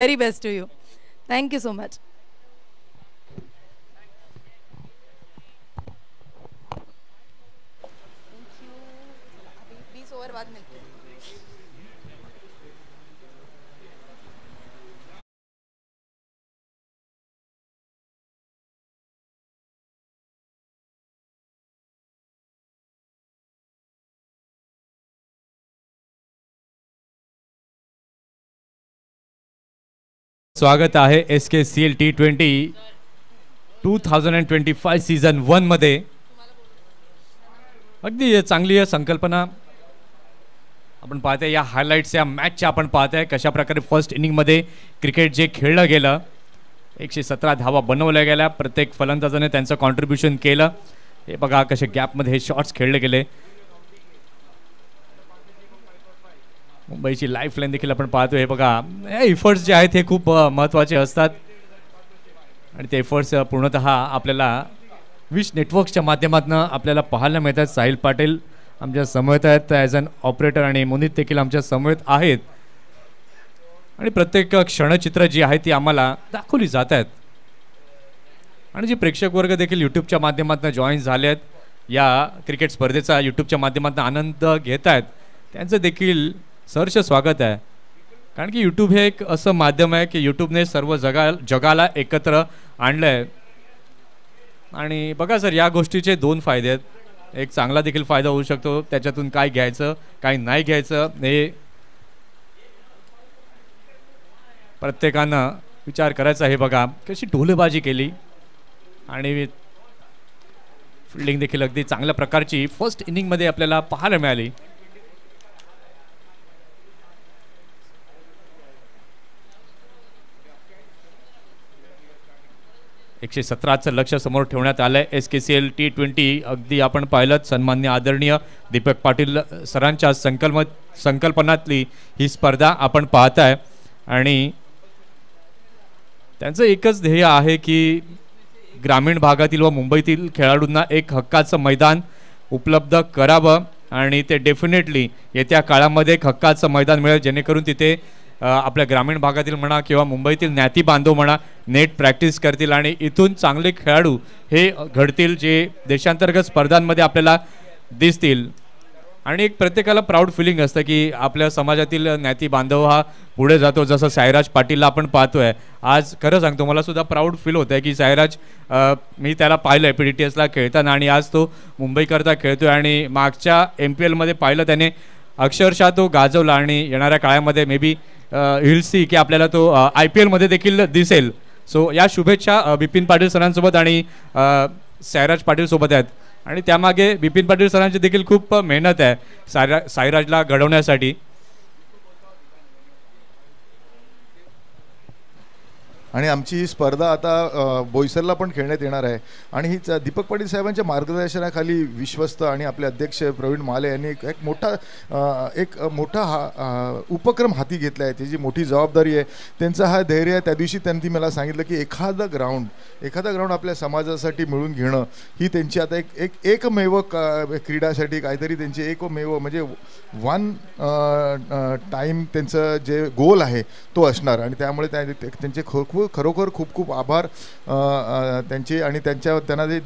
very best to you. Thank you so much. स्वागत आहे SKCL T20 2025 season 1 मध्ये. अगदी चांगली संकल्पना आपण पाहताय. या हायलाइट्स या मॅचच्या आपण पाहताय कशा प्रकारे फर्स्ट इनिंग मध्ये क्रिकेट जे खेळलं गेलं, 117 धावा बनवल्या गेल्या, प्रत्येक फलंदाजाने त्यांचं कॉन्ट्रीब्युशन केलं. हे बघा कसे गॅपमध्ये हे शॉट्स खेळले गेले. मुंबईची लाईफ लाईन देखील आपण पाहतो. हे बघा एफर्ट्स जे आहेत हे खूप महत्त्वाचे असतात आणि ते एफर्ट्स पूर्णतः आपल्याला विश नेटवर्क्सच्या माध्यमातून आपल्याला पाहायला मिळतात. साहिल पाटील आमच्या समवेत आहेत ॲज अन ऑपरेटर आणि मोनित देखील आमच्या समवेत आहेत आणि प्रत्येक क्षणचित्र जी आहे ती आम्हाला दाखवली जात आहेत आणि जे प्रेक्षक वर्ग देखील यूट्यूबच्या माध्यमातून जॉईन झाले आहेत, या क्रिकेट स्पर्धेचा यूट्यूबच्या माध्यमातून आनंद घेत आहेत, त्यांचं देखील सहर्ष स्वागत आहे. कारण की यूट्यूब हे एक असं माध्यम आहे की यूट्यूबने सर्व जगाला एकत्र आणलं आहे. आणि बघा सर, या गोष्टीचे दोन फायदे आहेत. एक चांगला देखील फायदा होऊ शकतो, त्याच्यातून काय घ्यायचं काय नाही घ्यायचं हे प्रत्येकानं विचार करायचा. हे बघा कशी ढोलेबाजी केली आणि फिल्डिंग देखील अगदी चांगल्या प्रकारची फर्स्ट इनिंगमध्ये आपल्याला पाहायला मिळाली. 117चं लक्ष समोर ठेवण्यात आलंय. SKCL T20 अगदी आपण पाहिलं सन्माननीय आदरणीय दीपक पाटील सरांच्या संकल्पनातली ही स्पर्धा आपण पाहताय आणि त्यांचं एकच ध्येय आहे की ग्रामीण भागातील व मुंबईतील खेळाडूंना एक हक्काचं मैदान उपलब्ध करावं आणि ते डेफिनेटली येत्या काळामध्ये एक हक्काचं मैदान मिळेल, जेणेकरून तिथे आपल्या ग्रामीण भागातील म्हणा किंवा मुंबईतील ज्ञाती बांधव म्हणा नेट प्रॅक्टिस करतील आणि इथून चांगले खेळाडू हे घडतील, जे देशांतर्गत स्पर्धांमध्ये आपल्याला दिसतील. आणि एक प्रत्येकाला प्राऊड फिलिंग असतं की आपल्या समाजातील ज्ञाती बांधव हा पुढे जातो. जसं साईराज पाटीलला आपण पाहतोय आज. खरं सांगतो मला सुद्धा प्राऊड फील होत आहे की साईराज, मी त्याला पाहिलं PDTSला खेळताना आणि आज तो मुंबईकरता खेळतोय आणि मागच्या MPL मध्ये पाहिलं त्याने अक्षरशः तो गाजवला आणि येणाऱ्या काळामध्ये मे बी विल सी की आपल्याला तो IPL मध्ये देखील दिसेल. सो या शुभेच्छा बिपिन पाटील सरांसोबत आणि साईराज पाटील सोबत आहेत आणि त्यामागे बिपिन पाटील सरांची देखील खूप मेहनत आहे साईराजला घडवण्यासाठी. आणि आमची ही स्पर्धा आता बोईसरला पण खेळण्यात येणार आहे आणि ही दीपक पाटील साहेबांच्या मार्गदर्शनाखाली विश्वस्त आणि आपले अध्यक्ष प्रवीण माले यांनी एक मोठा उपक्रम हाती घेतला आहे. त्याची मोठी जबाबदारी आहे, त्यांचा हा धैर्य आहे. त्या दिवशी त्यांनी मला सांगितलं की एखादा ग्राउंड आपल्या समाजासाठी मिळून घेणं ही त्यांची आता एकमेव क्रीडासाठी काहीतरी त्यांची एकमेव म्हणजे वन टाईम त्यांचं जे गोल आहे तो असणार आणि त्यामुळे त्यांचे खरोखर खूप खूप आभार त्यांचे आणि त्यांना जे